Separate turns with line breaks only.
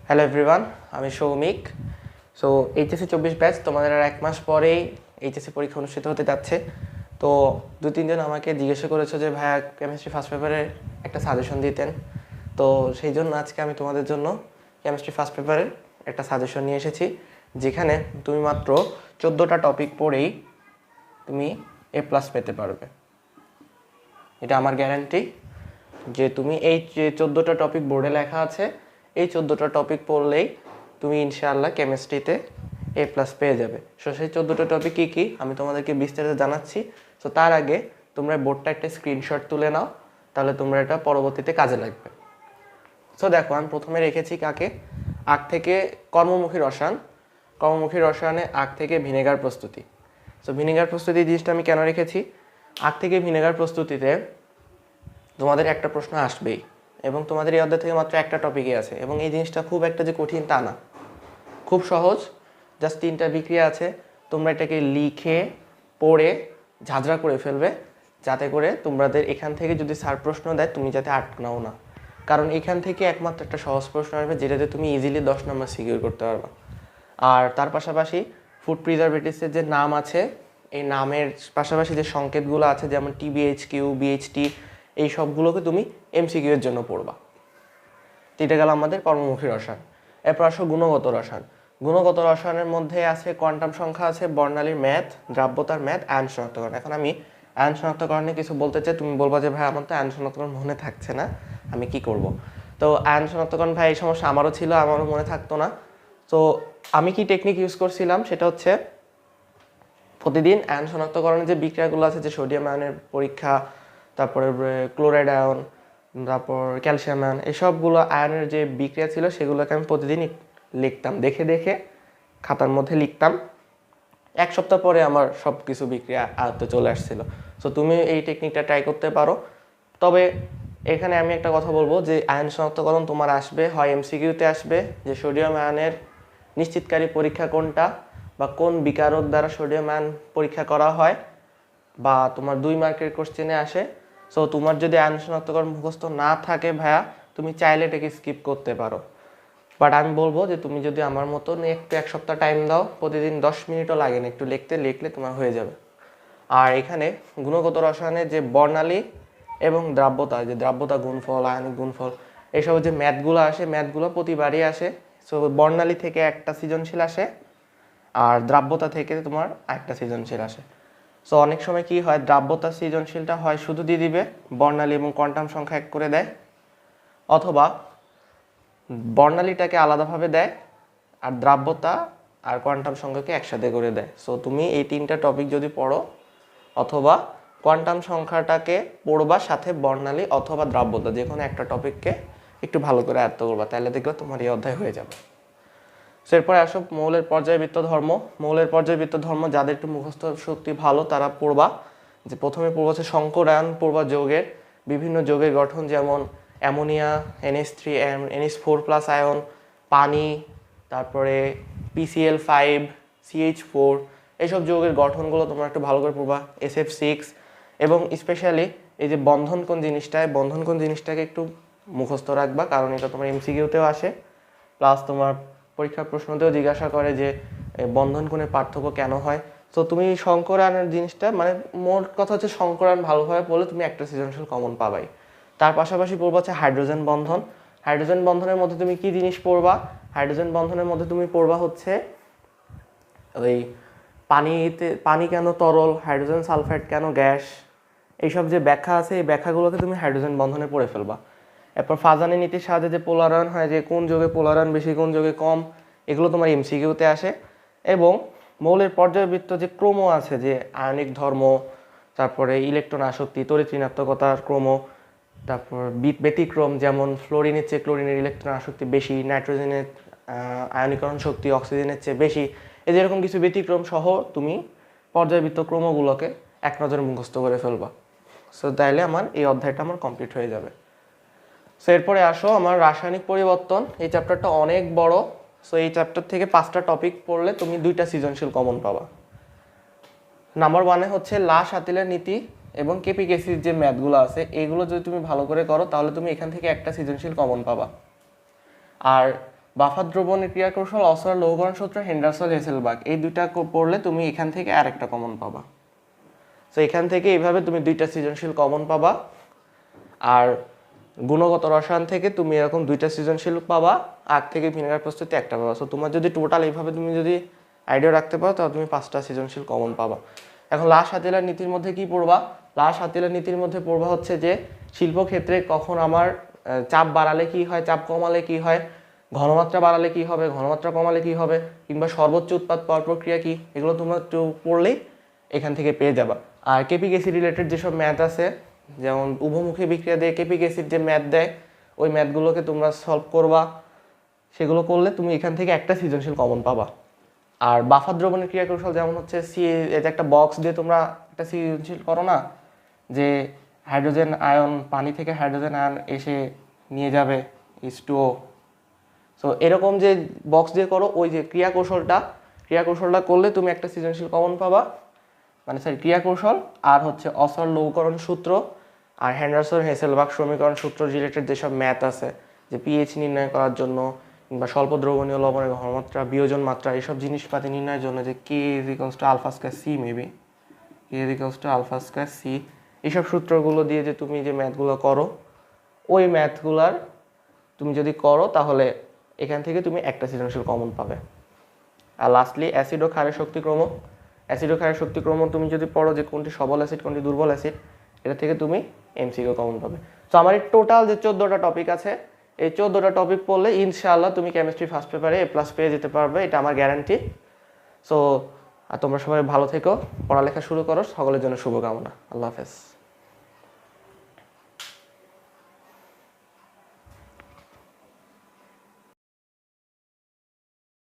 Hello everyone, আমি Soumik. So HSC 24 batch তোমাদের আর 1 মাস পরেই এইচএসসি পরীক্ষা অনুষ্ঠিত হতে যাচ্ছে। তো 2-3 জন আমাকে জিজ্ঞাসা করেছো যে ভাইয়া কেমিস্ট্রি ফার্স্ট পেপারের একটা সাজেশন দিতেন। তো সেই জন্য আজকে আমি তোমাদের জন্য কেমিস্ট্রি ফার্স্ট পেপারের একটা সাজেশন নিয়ে এসেছি, যেখানে তুমি মাত্র 14টা টপিক পড়েই তুমি A+ পেতে পারবে। এটা আমার গ্যারান্টি যে তুমি এই যে 14টা টপিক বোর্ডে লেখা আছে, এই 14টা টপিক পড়লেই তুমি ইনশাআল্লাহ কেমিস্ট্রিতে A+ পেয়ে যাবে। সো সেই 14টা টপিক কী কী আমি তোমাদেরকে বিস্তারিত জানাচ্ছি। সো তার আগে তোমরা বোর্ডটা একটা স্ক্রিনশট তুলে নাও, তাহলে তোমরা এটা পরবর্তীতে কাজে লাগবে। সো দেখো, আমি প্রথমে রেখেছি কাকে, আখ থেকে কর্মমুখী রসায়ন। কর্মমুখী রসায়নে আখ থেকে ভিনেগার প্রস্তুতি। সো ভিনেগার প্রস্তুতি জিনিসটা আমি কেন রেখেছি, আখ থেকে ভিনেগার প্রস্তুতিতে তোমাদের একটা প্রশ্ন আসবেই, এবং তোমাদের এই অধ্যায় থেকে মাত্র একটা টপিকই আছে, এবং এই জিনিসটা খুব একটা যে কঠিন তা না, খুব সহজ। জাস্ট 3টা বিক্রিয়া আছে, তোমরা এটাকে লিখে পড়ে ঝাঁঝরা করে ফেলবে, যাতে করে তোমাদের এখান থেকে যদি স্যার প্রশ্ন দেয় তুমি যাতে আটকাও না। কারণ এখান থেকে একমাত্র একটা সহজ প্রশ্ন আসবে যেটাতে তুমি ইজিলি 10 নম্বর সিকিউর করতে পারবে। আর তার পাশাপাশি ফুড প্রিজারভেটিভসের যে নাম আছে, এই নামের পাশাপাশি যে সংকেতগুলো আছে, যেমন TBHQ, BHT, এই সবগুলোকে তুমি MCQ এর জন্য পড়বা। এটা গেল আমাদের কর্মমুখী রসায়ন। এরপর আসো গুণগত রসায়ন। গুণগত রসায়নের মধ্যে আছে কোয়ান্টাম সংখ্যা, আছে বর্ণালীর ম্যাথ, দ্রাব্যতার ম্যাথ, আয়ন শনাক্তকরণ। এখন আমি আয়ন শনাক্তকরণে কিছু বলতে চাই, তুমি বলবা যে ভাই আমার তো আয়ন শনাক্তকরণ মনে থাকছে না, আমি কি করব। তো আয়ন শনাক্তকরণ ভাই, এই সমস্যা আমারও ছিল, আমারও মনে থাকতো না। তো আমি কি টেকনিক ইউজ করছিলাম সেটা হচ্ছে, প্রতিদিন আয়ন শনাক্তকরণের যে বিক্রিয়াগুলো আছে, যে সোডিয়াম আয়নের পরীক্ষা, তারপরে ক্লোরাইড আয়ন, তারপর ক্যালসিয়াম আয়ন, এসবগুলো আয়নের যে বিক্রিয়া ছিল সেগুলোকে আমি প্রতিদিন লিখতাম, দেখে দেখে খাতার মধ্যে লিখতাম। 1 সপ্তাহ পরে আমার সব কিছু বিক্রিয়া আয়ত্তে চলে আসছিল। সো তুমি এই টেকনিকটা ট্রাই করতে পারো। তবে এখানে আমি একটা কথা বলবো যে আয়ন শনাক্তকরণ তোমার আসবে হয় MCQতে আসবে, যে সোডিয়াম আয়নের নিশ্চিতকারী পরীক্ষা কোনটা, বা কোন বিকারক দ্বারা সোডিয়াম আয়ন পরীক্ষা করা হয়, বা তোমার 2 মার্কের কোশ্চেনে আসে। সো তোমার যদি আয়ন শনাক্তকরণ মুখস্থ না থাকে ভাইয়া, তুমি চাইলে এটাকে স্কিপ করতে পারো। বাট আমি বলবো যে তুমি যদি আমার মতো একটু 1 সপ্তাহ টাইম দাও, প্রতিদিন 10 মিনিটও লাগে না, একটু লিখলে তোমার হয়ে যাবে। আর এখানে গুণগত রসায়নের যে বর্ণালী এবং দ্রাব্যতা, যে দ্রাব্যতা গুণফল, আয়নিক গুণফল, এইসব যে ম্যাথগুলো আসে, ম্যাথগুলো প্রতিবারই আসে। সো বর্ণালী থেকে একটা সৃজনশীল আসে, আর দ্রাব্যতা থেকে তোমার একটা সৃজনশীল আসে। সো অনেক সময় কি হয়, দ্রাব্যতা সৃজনশীলটা হয় শুধু দিয়ে দিবে, বর্ণালী এবং কোয়ান্টাম সংখ্যা 1 করে দেয়, অথবা বর্ণালীটাকে আলাদাভাবে দেয় আর দ্রাব্যতা আর কোয়ান্টাম সংখ্যাকে একসাথে করে দেয়। সো তুমি এই 3টা টপিক যদি পড়ো, অথবা কোয়ান্টাম সংখ্যাটাকে পড়বা সাথে বর্ণালী অথবা দ্রাব্যতা, যে কোনো একটা টপিককে একটু ভালো করে আয়ত্ত করবা, তাহলে দেখবে তোমার এই অধ্যায় হয়ে যাবে। সো এরপরে আসো মৌলের পর্যায়বৃত্ত ধর্ম। মৌলের পর্যায়বৃত্ত ধর্ম যাদের একটু মুখস্থ শক্তি ভালো তারা পড়বা। যে প্রথমে পড়বা হচ্ছে সংকরায়ন, পড়বা যৌগের বিভিন্ন যৌগের গঠন, যেমন অ্যামোনিয়া, NH3, NH4+ আয়ন, পানি, তারপরে PCl5, CH4, এইসব যৌগের গঠনগুলো তোমরা একটু ভালো করে পড়বা। SF6, এবং স্পেশালি এই যে বন্ধন কোণ জিনিসটাকে একটু মুখস্থ রাখবা, কারণ এটা তোমার MCQতেও আসে, প্লাস তোমার পরীক্ষার প্রশ্নতেও জিজ্ঞাসা করে যে বন্ধন কোণের পার্থক্য কেন হয়। তো তুমি সংকরায়নের জিনিসটা, মানে মোট কথা হচ্ছে সংকরায়ন ভালোভাবে পড়লে তুমি একটা সৃজনশীল কমন পাবাই। তার পাশাপাশি পড়বা হচ্ছে হাইড্রোজেন বন্ধন। হাইড্রোজেন বন্ধনের মধ্যে তুমি কি জিনিস পড়বা, হাইড্রোজেন বন্ধনের মধ্যে তুমি পড়বা হচ্ছে ওই পানি কেন তরল, হাইড্রোজেন সালফাইড কেন গ্যাস, এইসব যে ব্যাখ্যা আছে, এই ব্যাখ্যাগুলোকে তুমি হাইড্রোজেন বন্ধনে পড়ে ফেলবা। এরপর ফাজানি নীতির সাহায্যে যে পোলারায়ন হয়, যে কোন যৌগে পোলারায়ন বেশি কোন যৌগে কম, এগুলো তোমার MCQতে আসে। এবং মৌলের পর্যায়বৃত্ত যে ক্রম আছে, যে আয়নিক ধর্ম, তারপরে ইলেকট্রন আসক্তি, তড়িৎ ঋণাত্মকতার ক্রম, তারপর ব্যতিক্রম, যেমন ফ্লোরিনের চেয়ে ক্লোরিনের ইলেকট্রন আসক্তি বেশি, নাইট্রোজেনের আয়নীকরণ শক্তি অক্সিজেনের চেয়ে বেশি, এই যেরকম কিছু ব্যতিক্রম সহ তুমি পর্যায়বৃত্ত ক্রমগুলোকে এক নজরে মুখস্থ করে ফেলবা। সো তাইলে আমার এই অধ্যায়টা আমার কমপ্লিট হয়ে যাবে। সো এরপরে আসো আমার রাসায়নিক পরিবর্তন। এই চ্যাপ্টারটা অনেক বড়। সো এই চ্যাপ্টার থেকে 5টা টপিক পড়লে তুমি 2টা সৃজনশীল কমন পাবা। নাম্বার 1 হচ্ছে লা-শাতিলের নীতি এবং কেপিকেসির যে ম্যাথগুলো আছে, এইগুলো যদি তুমি ভালো করে করো তাহলে তুমি এখান থেকে একটা সৃজনশীল কমন পাবা। আর বাফার দ্রবণের ক্রিয়া কৌশল, অসলার লৌহকরণ সূত্র, হেন্ডারসন হেসেলবার্গ, এই দুইটা পড়লে তুমি এখান থেকে আরেকটা কমন পাবা। তো এখান থেকে এইভাবে তুমি দুইটা সৃজনশীল কমন পাবা। আর গুণগত রসায়ন থেকে তুমি এরকম দুইটা সৃজনশীল পাবা, আগ থেকে ভিনেগার প্রস্তুতি একটা পাবা। সো তোমার যদি টোটাল এইভাবে তুমি যদি আইডিয়া রাখতে পারো তাহলে তুমি 5টা সৃজনশীল কমন পাবা। এখন লাশ হাতিয়ালার নীতির মধ্যে কি পড়বা? লাশ হাতিয়ালার নীতির মধ্যে পড়বা হচ্ছে যে শিল্পক্ষেত্রে কখন আমার চাপ বাড়ালে কি হয়, চাপ কমালে কি হয়, ঘনমাত্রা বাড়ালে কি হবে, ঘনমাত্রা কমালে কি হবে, কিংবা সর্বোচ্চ উৎপাদ পাওয়ার প্রক্রিয়া কি, এগুলো তোমরা একটু পড়লেই এখান থেকে পেয়ে যাবা। আর কেপিক অ্যাসিড রিলেটেড যেসব ম্যাথ আছে, যেমন উভমুখী বিক্রিয়া দিয়ে কেপিক অ্যাসিড যে ম্যাথ দেয়, ওই ম্যাথগুলোকে তোমরা সলভ করবা। সেগুলো করলে তুমি এখান থেকে একটা সৃজনশীল কমন পাবা। আর বাফার দ্রবণের ক্রিয়া কৌশল যেমন হচ্ছে এটা একটা বক্স দিয়ে তোমরা একটা সৃজনশীল করো না, যে হাইড্রোজেন আয়ন, পানি থেকে হাইড্রোজেন আয়ন এসে নিয়ে যাবে H2O। সো এরকম যে বক্স দিয়ে করো, ওই যে ক্রিয়া কৌশলটা করলে তুমি একটা সৃজনশীল কমন পাবা। মানে সরি, ক্রিয়া কৌশল আর হচ্ছে অসলার লৌহকরণ সূত্র আর হেন্ডারসন হেসেলবার্গ সমীকরণ সূত্র রিলেটেড যেসব ম্যাথ আছে, যে পিএইচ নির্ণয় করার জন্য কিংবা স্বল্প দ্রবণীয় লবণের ঘনমাত্রা, বিয়োজন মাত্রা, এইসব জিনিসপাতি নির্ণয়ের জন্য, যে K = alpha square C, maybe K = alpha square C, এইসব সূত্রগুলো দিয়ে যে তুমি যে ম্যাথগুলো করো, ওই ম্যাথগুলার তুমি যদি করো তাহলে এখান থেকে তুমি একটা সৃজনশীল কমন পাবে। আর লাস্টলি অ্যাসিড ও ক্ষারের শক্তিক্রম। অ্যাসিড ও ক্ষারের শক্তিক্রম তুমি যদি পড়ো যে কোনটি সবল অ্যাসিড কোনটি দুর্বল অ্যাসিড, এটা থেকে তুমি এমসিকিউ কমন পাবে। তো আমার এই টোটাল যে 14টা টপিক আছে, এই 14টা টপিক পড়লে ইনশাআল্লাহ তুমি কেমিস্ট্রি ফার্স্ট পেপারে A+ পেয়ে যেতে পারবে, এটা আমার গ্যারান্টি। সো তোমরা সবাই ভালো থেকো, পড়ালেখা শুরু করো, সকলের জন্য শুভকামনা। আল্লাহ হাফেজ।